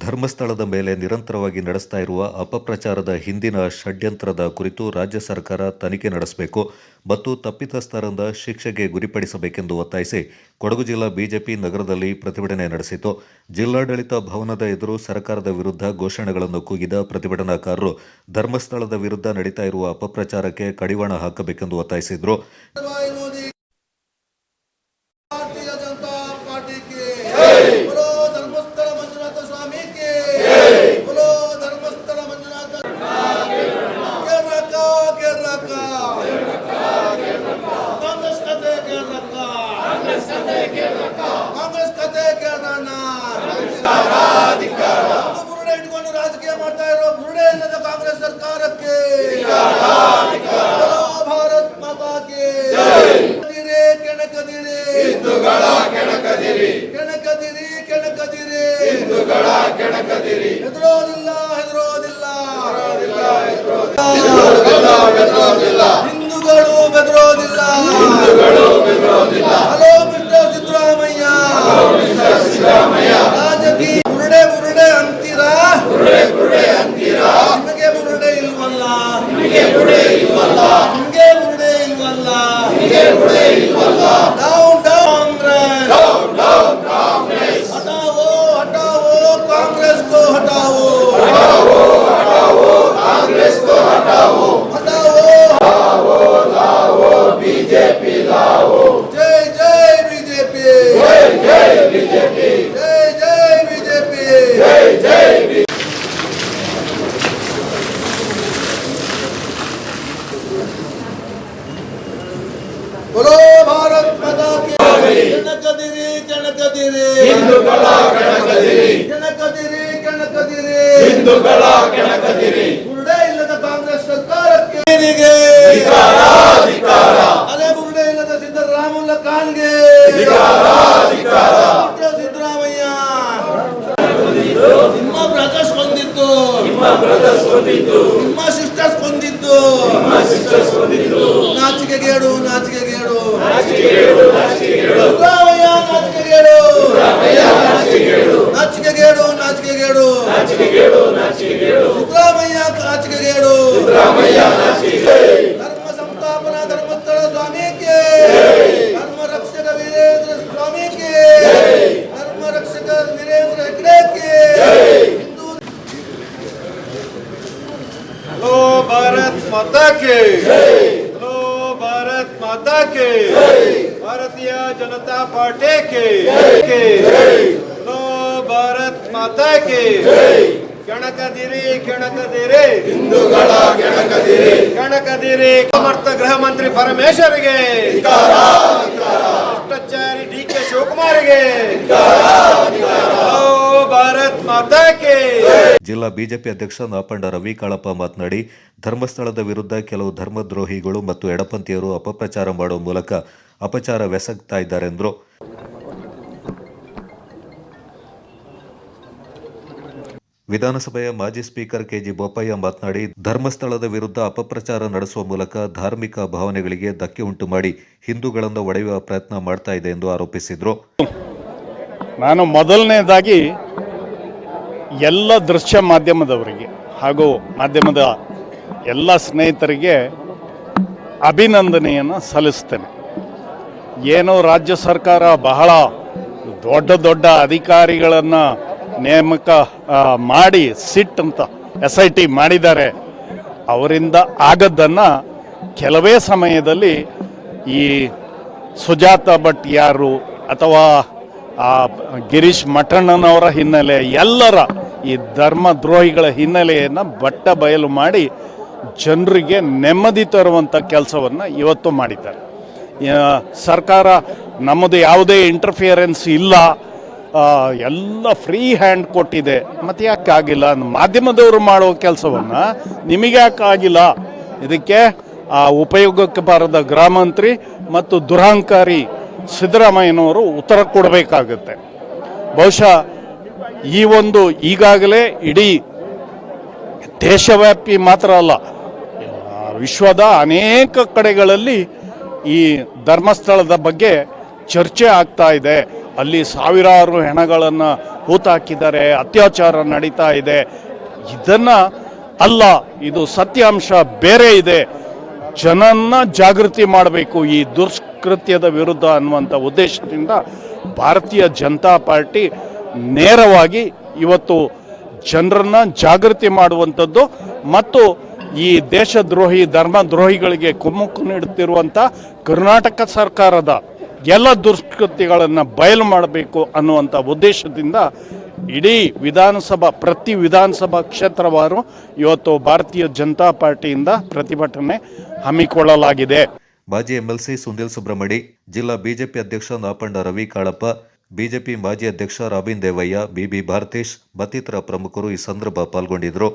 ಧರ್ಮಸ್ಥಳದ ಮೇಲೆ ನಿರಂತರವಾಗಿ ನಡೆಸ್ತಾ ಇರುವ ಅಪಪ್ರಚಾರದ ಹಿಂದಿನ ಷಡ್ಯಂತ್ರದ ಕುರಿತು ರಾಜ್ಯ ಸರ್ಕಾರ ತನಿಖೆ ನಡೆಸಬೇಕು ಮತ್ತು ತಪ್ಪಿತಸ್ಥರಿಂದ ಶಿಕ್ಷೆಗೆ ಗುರಿಪಡಿಸಬೇಕೆಂದು ಒತ್ತಾಯಿಸಿ ಕೊಡಗು ಜಿಲ್ಲಾ ಬಿಜೆಪಿ ನಗರದಲ್ಲಿ ಪ್ರತಿಭಟನೆ ನಡೆಸಿತು. ಜಿಲ್ಲಾಡಳಿತ ಭವನದ ಎದುರು ಸರ್ಕಾರದ ವಿರುದ್ಧ ಘೋಷಣೆಗಳನ್ನು ಕೂಗಿದ ಪ್ರತಿಭಟನಾಕಾರರು ಧರ್ಮಸ್ಥಳದ ವಿರುದ್ಧ ನಡೀತಾ ಇರುವ ಅಪಪ್ರಚಾರಕ್ಕೆ ಕಡಿವಾಣ ಹಾಕಬೇಕೆಂದು ಒತ್ತಾಯಿಸಿದರು. ಇಟ್ಕೊಂಡು ರಾಜಕೀಯ ಮಾಡ್ತಾ ಇರೋ ಬುರುಡೆ ಇಲ್ಲದ ಕಾಂಗ್ರೆಸ್ ಸರ್ಕಾರಕ್ಕೆ ಭಾರತ್ ಮಾತಾ ಕಿ ಕೆಣಕದಿರಿ ಹಿಂದೂಗಳ ಕೆಣಕದಿರಿ ಕೆಣಕದಿರಿ ಕೆಣಕದಿರಿ ಹಿಂದೂಗಳ ಕೆಣಕದಿರಿ ಹೆದರೋದಿಲ್ಲ ಹೆದರೋದಿಲ್ಲ ಹಿಂದೂಗಳು ಬೆದರೋದಿಲ್ಲ ಹಲೋ ಮಿಸ್ಟರ್ ಸಿದ್ದರಾಮಯ್ಯ ರಾಜಕೀಯ ಬುರುಡೆ ಬುರುಡೆ ಅಂತೀರಾ ನಿಮಗೆ ಬುರುಡೆ ಇಲ್ವಲ್ಲ ನಿಮಗೆ ಬುರುಡೆ ಇಲ್ವಲ್ಲ ಡೌನ್ ಡೌನ್ ಕಾಂಗ್ರೆಸ್ ಹಟಾವೋ ಹಟಾವೋ ಕಾಂಗ್ರೆಸ್ ಕೋ ಹಟಾವೋ ಕಾಂಗ್ರೆಸ್ ಕೋ ಹಟಾವೋ ಹಟಾವೋ बीजेपी लाओ जय जय बीजेपी जय बीजेपी जय बीजेपी जय बोलो भारत माता की ಕೆಣಕದಿರಿ ಕೆಣಕದಿರಿ ಹಿಂದೂಗಳ ಕೆಣಕದಿರಿ ಕೆಣಕದಿರಿ ಕೆಣಕದಿರಿ ಹಿಂದೂಗಳ ಕೆಣಕದಿರಿ ಬುರುಡೆ ಇಲ್ಲದ ಕಾಂಗ್ರೆಸ್ ಸರ್ಕಾರಕ್ಕೆ ಅಲೆ ಬುರುಡೆ ಇಲ್ಲದ ಸಿದ್ದರಾಮುಲ್ಲ ಖಾನ್ಗೆ ಸಿದ್ದರಾಮಯ್ಯ ನಿಮ್ಮ ಬ್ರದರ್ಸ್ ಬಂದಿತ್ತು ನಿಮ್ಮ ಸಿಸ್ಟರ್ಸ್ ಬಂದಿತ್ತು ನಾಚಿಕೆಗೇಡು ಸಿದ್ದರಾಮಯ್ಯ ನಾಚಿಕೆಗೇಡು ಸಿದ್ದರಾಮಯ್ಯ ನಾಚಿಕೆಗೇಡು ಧರ್ಮ ಸಂಸ್ಥಾಪನಾ ಧರ್ಮಸ್ಥಳ ಸ್ವಾಮಿಗೆ ಧರ್ಮ ರಕ್ಷಕ ವೀರೇಂದ್ರ ಸ್ವಾಮಿಗೆ ಧರ್ಮ ರಕ್ಷಕ ವೀರೇಂದ್ರ ಹೆಗ್ಡೆಗೆ हेलो भारत माता के हेलो भारत माता के भारतीय जनता पार्टी के हेलो भारत माता के ಕೆಣಕದಿರಿ ಹಿಂದೂಗಳ ಕೆಣಕದಿರಿ ಸಮರ್ಥ ಗೃಹ ಮಂತ್ರಿ ಪರಮೇಶ್ವರಿಗೆ ಭ್ರಷ್ಟಾಚಾರಿ ಡಿ.ಕೆ. ಶಿವಕುಮಾರ್ಗೆ ಭಾರತ್ ಮಾತಾ ಕೆ. ಜಿಲ್ಲಾ ಬಿಜೆಪಿ ಅಧ್ಯಕ್ಷ ನಾಪಂಡ ರವಿ ಕಾಳಪ್ಪ ಮಾತನಾಡಿ, ಧರ್ಮಸ್ಥಳದ ವಿರುದ್ಧ ಕೆಲವು ಧರ್ಮದ್ರೋಹಿಗಳು ಮತ್ತು ಎಡಪಂಥೀಯರು ಅಪಪ್ರಚಾರ ಮಾಡುವ ಮೂಲಕ ಅಪಚಾರವೆಸಗ್ತಾ ಇದ್ದಾರೆಂದರು. ವಿಧಾನಸಭೆಯ ಮಾಜಿ ಸ್ಪೀಕರ್ ಕೆಜಿ ಬೋಪಯ್ಯ ಮಾತನಾಡಿ, ಧರ್ಮಸ್ಥಳದ ವಿರುದ್ಧ ಅಪಪ್ರಚಾರ ನಡೆಸುವ ಮೂಲಕ ಧಾರ್ಮಿಕ ಭಾವನೆಗಳಿಗೆ ಧಕ್ಕೆ ಉಂಟು ಮಾಡಿ ಹಿಂದೂಗಳನ್ನು ಒಡೆಯುವ ಪ್ರಯತ್ನ ಮಾಡ್ತಾ ಇದೆ ಎಂದು ಆರೋಪಿಸಿದರು. ನಾನು ಮೊದಲನೇದಾಗಿ ಎಲ್ಲ ದೃಶ್ಯ ಮಾಧ್ಯಮದವರಿಗೆ ಹಾಗೂ ಮಾಧ್ಯಮದ ಎಲ್ಲ ಸ್ನೇಹಿತರಿಗೆ ಅಭಿನಂದನೆಯನ್ನು ಸಲ್ಲಿಸ್ತೇನೆ. ಏನೋ ರಾಜ್ಯ ಸರ್ಕಾರ ಬಹಳ ದೊಡ್ಡ ಅಧಿಕಾರಿಗಳನ್ನು ನೇಮಕ ಮಾಡಿ ಸಿಟ್ ಅಂತ SIT ಮಾಡಿದ್ದಾರೆ. ಅವರಿಂದ ಆಗದ್ದನ್ನು ಕೆಲವೇ ಸಮಯದಲ್ಲಿ ಈ ಸುಜಾತ ಭಟ್ ಯಾರು ಅಥವಾ ಗಿರೀಶ್ ಮಠಣ್ಣನವರ ಹಿನ್ನೆಲೆ, ಎಲ್ಲರ ಈ ಧರ್ಮದ್ರೋಹಿಗಳ ಹಿನ್ನೆಲೆಯನ್ನು ಬಟ್ಟ ಬಯಲು ಮಾಡಿ ಜನರಿಗೆ ನೆಮ್ಮದಿ ತರುವಂಥ ಕೆಲಸವನ್ನು ಇವತ್ತು ಮಾಡಿದ್ದಾರೆ. ಸರ್ಕಾರ ನಮ್ಮದು ಯಾವುದೇ ಇಂಟರ್ಫಿಯರೆನ್ಸ್ ಇಲ್ಲ, ಎಲ್ಲ ಫ್ರೀ ಹ್ಯಾಂಡ್ ಕೊಟ್ಟಿದೆ, ಮತ್ತು ಯಾಕೆ ಆಗಿಲ್ಲ? ಮಾಧ್ಯಮದವರು ಮಾಡುವ ಕೆಲಸವನ್ನು ನಿಮಗೆ ಯಾಕೆ ಆಗಿಲ್ಲ? ಇದಕ್ಕೆ ಉಪಯೋಗಕ್ಕೆ ಬಾರದ ಗೃಹ ಮಂತ್ರಿ ಮತ್ತು ದುರಹಂಕಾರಿ ಸಿದ್ದರಾಮಯ್ಯನವರು ಉತ್ತರ ಕೊಡಬೇಕಾಗುತ್ತೆ. ಬಹುಶಃ ಈ ಒಂದು ಈಗಾಗಲೇ ಇಡೀ ದೇಶವ್ಯಾಪಿ ಮಾತ್ರ ಅಲ್ಲ, ವಿಶ್ವದ ಅನೇಕ ಕಡೆಗಳಲ್ಲಿ ಈ ಧರ್ಮಸ್ಥಳದ ಬಗ್ಗೆ ಚರ್ಚೆ ಆಗ್ತಾ ಇದೆ. ಅಲ್ಲಿ ಸಾವಿರಾರು ಹೆಣಗಳನ್ನು ಹೂತಾಕಿದ್ದಾರೆ, ಅತ್ಯಾಚಾರ ನಡೀತಾ ಇದೆ. ಇದನ್ನು ಅಲ್ಲ, ಇದು ಸತ್ಯಾಂಶ ಬೇರೆ ಇದೆ. ಜನನ್ನ ಜಾಗೃತಿ ಮಾಡಬೇಕು ಈ ದುಷ್ಕೃತ್ಯದ ವಿರುದ್ಧ ಅನ್ನುವಂಥ ಉದ್ದೇಶದಿಂದ ಭಾರತೀಯ ಜನತಾ ಪಾರ್ಟಿ ನೇರವಾಗಿ ಇವತ್ತು ಜನರನ್ನ ಜಾಗೃತಿ ಮಾಡುವಂಥದ್ದು ಮತ್ತು ಈ ದೇಶದ್ರೋಹಿ ಧರ್ಮದ್ರೋಹಿಗಳಿಗೆ ಕುಮ್ಮಕ್ಕು ನೀಡುತ್ತಿರುವಂಥ ಕರ್ನಾಟಕ ಸರ್ಕಾರದ ಎಲ್ಲ ದುಷ್ಕೃತ್ಯಗಳನ್ನು ಬಯಲು ಮಾಡಬೇಕು ಅನ್ನುವಂಥ ಉದ್ದೇಶದಿಂದ ಇಡೀ ಪ್ರತಿ ವಿಧಾನಸಭಾ ಕ್ಷೇತ್ರವಾರು ಇವತ್ತು ಭಾರತೀಯ ಜನತಾ ಪಾರ್ಟಿಯಿಂದ ಪ್ರತಿಭಟನೆ ಹಮ್ಮಿಕೊಳ್ಳಲಾಗಿದೆ. ಮಾಜಿ ಎಂಎಲ್ಸಿ ಸುನಿಲ್ ಸುಬ್ರಹ್ಮಣಿ, ಜಿಲ್ಲಾ ಬಿಜೆಪಿ ಅಧ್ಯಕ್ಷ ನಾಪಣ್ಣ ರವಿ ಕಾಳಪ್ಪ, ಬಿಜೆಪಿ ಮಾಜಿ ಅಧ್ಯಕ್ಷ ರಾಬಿನ್ ದೇವಯ್ಯ, ಬಿಬಿ ಭಾರತೇಶ್ ಮತ್ತಿತರ ಪ್ರಮುಖರು ಈ ಸಂದರ್ಭ ಪಾಲ್ಗೊಂಡಿದ್ದರು.